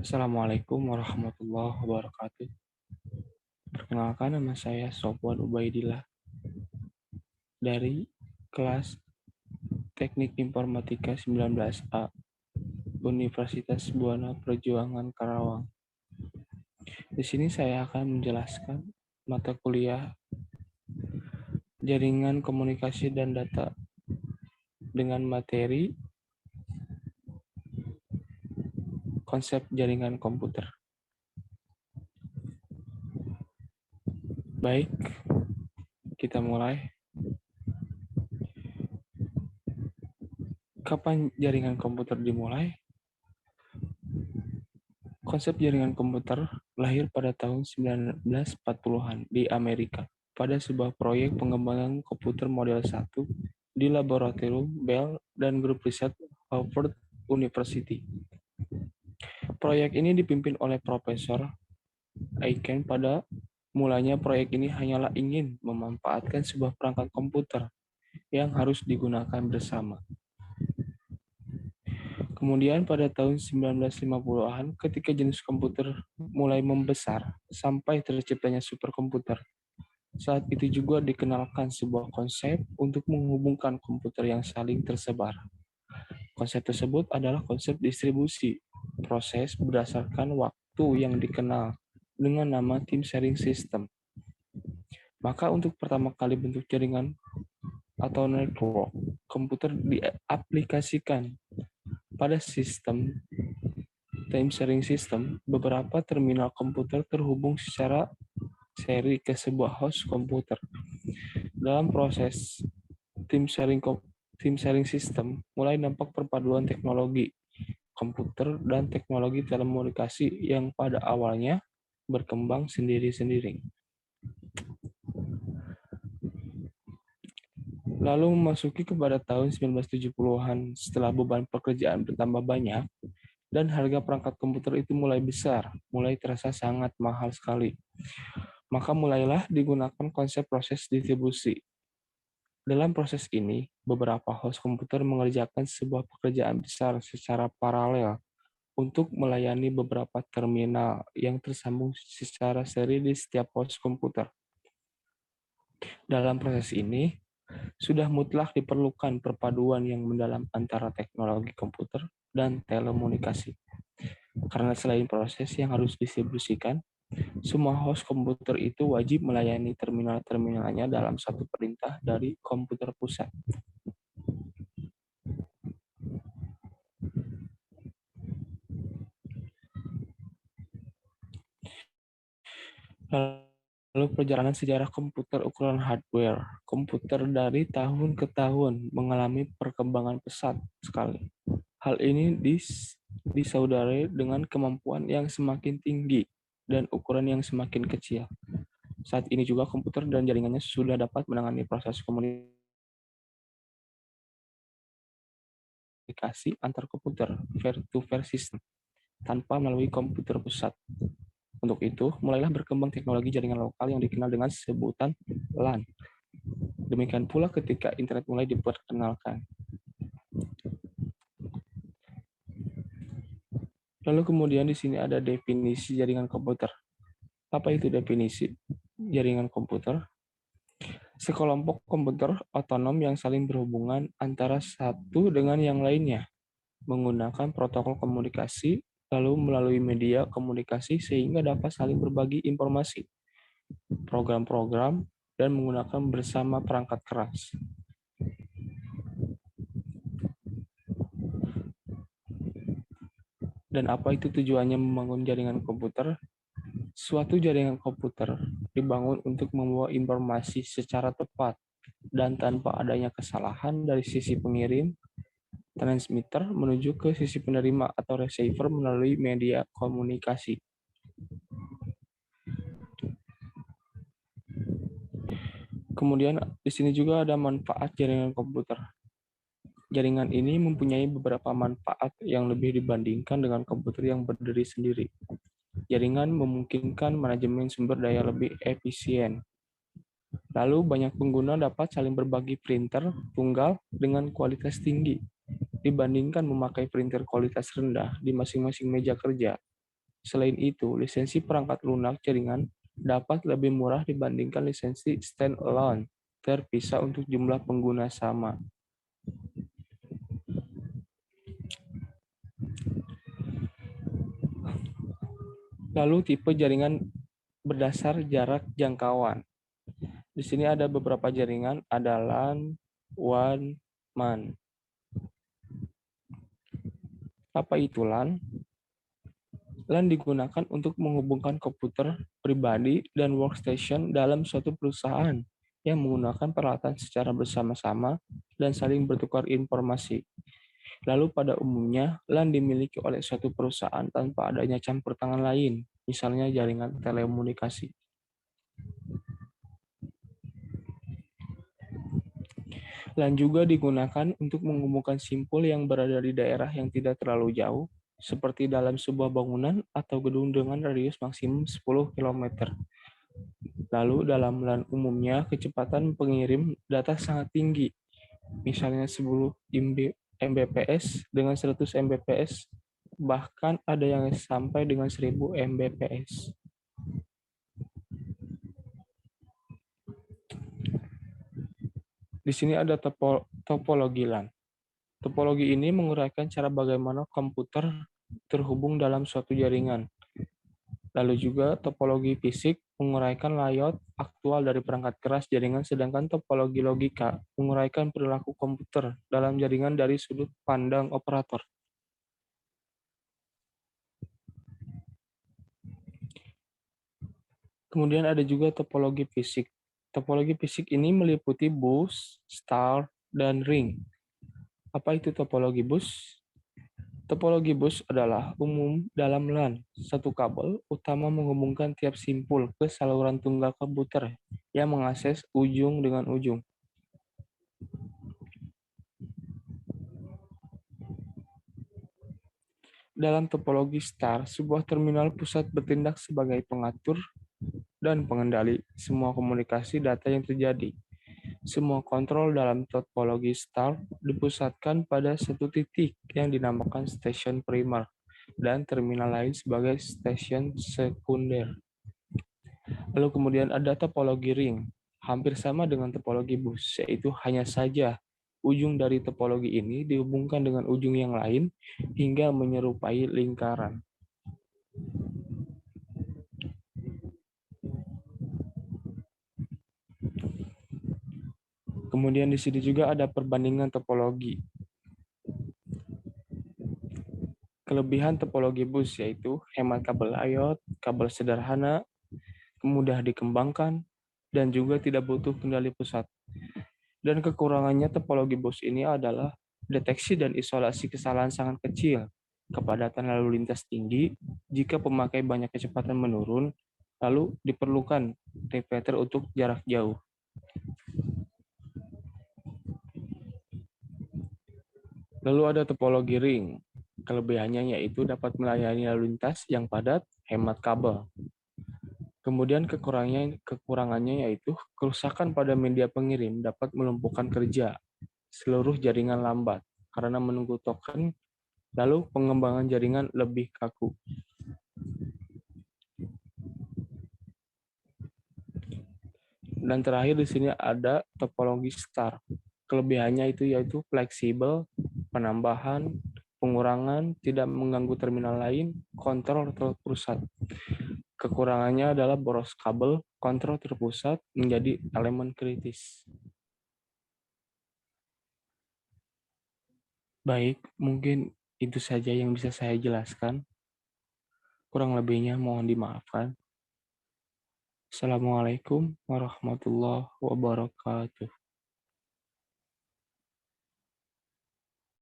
Assalamualaikum warahmatullahi wabarakatuh. Perkenalkan, nama saya Sofwan Ubaidillah dari kelas Teknik Informatika 19A Universitas Buana Perjuangan Karawang. Di sini saya akan menjelaskan mata kuliah Jaringan Komunikasi dan Data dengan materi konsep jaringan komputer. Baik, kita mulai. Kapan jaringan komputer dimulai? Konsep jaringan komputer lahir pada tahun 1940-an di Amerika pada sebuah proyek pengembangan komputer model 1 di laboratorium Bell dan grup riset Harvard University. Proyek ini dipimpin oleh Profesor Aiken. Pada mulanya proyek ini hanyalah ingin memanfaatkan sebuah perangkat komputer yang harus digunakan bersama. Kemudian pada tahun 1950-an, ketika jenis komputer mulai membesar sampai terciptanya superkomputer, saat itu juga dikenalkan sebuah konsep untuk menghubungkan komputer yang saling tersebar. Konsep tersebut adalah konsep distribusi proses berdasarkan waktu yang dikenal dengan nama Time Sharing System. Maka untuk pertama kali bentuk jaringan atau network komputer diaplikasikan pada sistem time sharing system. Beberapa terminal komputer terhubung secara seri ke sebuah host komputer. Dalam proses time sharing system, mulai nampak perpaduan teknologi komputer dan teknologi telekomunikasi yang pada awalnya berkembang sendiri-sendiri. Lalu memasuki kepada tahun 1970-an, setelah beban pekerjaan bertambah banyak dan harga perangkat komputer itu mulai besar, mulai terasa sangat mahal sekali, maka mulailah digunakan konsep proses distribusi. Dalam proses ini, beberapa host komputer mengerjakan sebuah pekerjaan besar secara paralel untuk melayani beberapa terminal yang tersambung secara seri di setiap host komputer. Dalam proses ini, sudah mutlak diperlukan perpaduan yang mendalam antara teknologi komputer dan telekomunikasi. Karena selain proses yang harus distribusikan, semua host komputer itu wajib melayani terminal-terminalnya dalam satu perintah dari komputer pusat. Lalu perjalanan sejarah komputer ukuran hardware. Komputer dari tahun ke tahun mengalami perkembangan pesat sekali. Hal ini disaudari dengan kemampuan yang semakin tinggi dan ukuran yang semakin kecil. Saat ini juga komputer dan jaringannya sudah dapat menangani proses komunikasi antar komputer peer-to-peer system tanpa melalui komputer pusat. Untuk itu, mulailah berkembang teknologi jaringan lokal yang dikenal dengan sebutan LAN. Demikian pula ketika internet mulai diperkenalkan. Lalu kemudian di sini ada definisi jaringan komputer. Apa itu definisi jaringan komputer? Sekelompok komputer otonom yang saling berhubungan antara satu dengan yang lainnya, menggunakan protokol komunikasi, lalu melalui media komunikasi sehingga dapat saling berbagi informasi, program-program, dan menggunakan bersama perangkat keras. Dan apa itu tujuannya membangun jaringan komputer? Suatu jaringan komputer dibangun untuk membawa informasi secara tepat dan tanpa adanya kesalahan dari sisi pengirim, transmitter menuju ke sisi penerima atau receiver melalui media komunikasi. Kemudian di sini juga ada manfaat jaringan komputer. Jaringan ini mempunyai beberapa manfaat yang lebih dibandingkan dengan komputer yang berdiri sendiri. Jaringan memungkinkan manajemen sumber daya lebih efisien. Lalu banyak pengguna dapat saling berbagi printer tunggal dengan kualitas tinggi dibandingkan memakai printer kualitas rendah di masing-masing meja kerja. Selain itu, lisensi perangkat lunak jaringan dapat lebih murah dibandingkan lisensi standalone, terpisah untuk jumlah pengguna sama. Lalu tipe jaringan berdasar jarak jangkauan. Di sini ada beberapa jaringan, ada LAN, WAN, MAN. Apa itu LAN? LAN digunakan untuk menghubungkan komputer pribadi dan workstation dalam suatu perusahaan yang menggunakan peralatan secara bersama-sama dan saling bertukar informasi. Lalu pada umumnya, LAN dimiliki oleh suatu perusahaan tanpa adanya campur tangan lain, misalnya jaringan telekomunikasi. LAN juga digunakan untuk menghubungkan simpul yang berada di daerah yang tidak terlalu jauh, seperti dalam sebuah bangunan atau gedung dengan radius maksimum 10 km. Lalu dalam LAN umumnya, kecepatan pengirim data sangat tinggi, misalnya 10 Mbps dengan 100 Mbps, bahkan ada yang sampai dengan 1000 Mbps. Di sini ada topologi LAN. Topologi ini menguraikan cara bagaimana komputer terhubung dalam suatu jaringan. Lalu juga topologi fisik menguraikan layout aktual dari perangkat keras jaringan, sedangkan topologi logika menguraikan perilaku komputer dalam jaringan dari sudut pandang operator. Kemudian ada juga topologi fisik. Topologi fisik ini meliputi bus, star, dan ring. Apa itu topologi bus? Topologi bus adalah umum dalam LAN. Satu kabel utama menghubungkan tiap simpul ke saluran tunggal komputer yang mengakses ujung dengan ujung. Dalam topologi star, sebuah terminal pusat bertindak sebagai pengatur dan pengendali semua komunikasi data yang terjadi. Semua kontrol dalam topologi star dipusatkan pada satu titik yang dinamakan stasiun primer dan terminal lain sebagai stasiun sekunder. Lalu kemudian ada topologi ring, hampir sama dengan topologi bus, yaitu hanya saja ujung dari topologi ini dihubungkan dengan ujung yang lain hingga menyerupai lingkaran. Kemudian di sini juga ada perbandingan topologi. Kelebihan topologi bus yaitu hemat kabel IOT, kabel sederhana, mudah dikembangkan, dan juga tidak butuh kendali pusat. Dan kekurangannya topologi bus ini adalah deteksi dan isolasi kesalahan sangat kecil, kepadatan lalu lintas tinggi, jika pemakai banyak kecepatan menurun, lalu diperlukan repeater untuk jarak jauh. Lalu ada topologi ring. Kelebihannya yaitu dapat melayani lalu lintas yang padat, hemat kabel. Kemudian kekurangannya yaitu kerusakan pada media pengirim dapat melumpuhkan kerja seluruh jaringan lambat karena menunggu token, lalu pengembangan jaringan lebih kaku. Dan terakhir di sini ada topologi star. Kelebihannya itu yaitu fleksibel, penambahan, pengurangan, tidak mengganggu terminal lain, kontrol terpusat. Kekurangannya adalah boros kabel, kontrol terpusat menjadi elemen kritis. Baik, mungkin itu saja yang bisa saya jelaskan. Kurang lebihnya mohon dimaafkan. Assalamualaikum warahmatullahi wabarakatuh.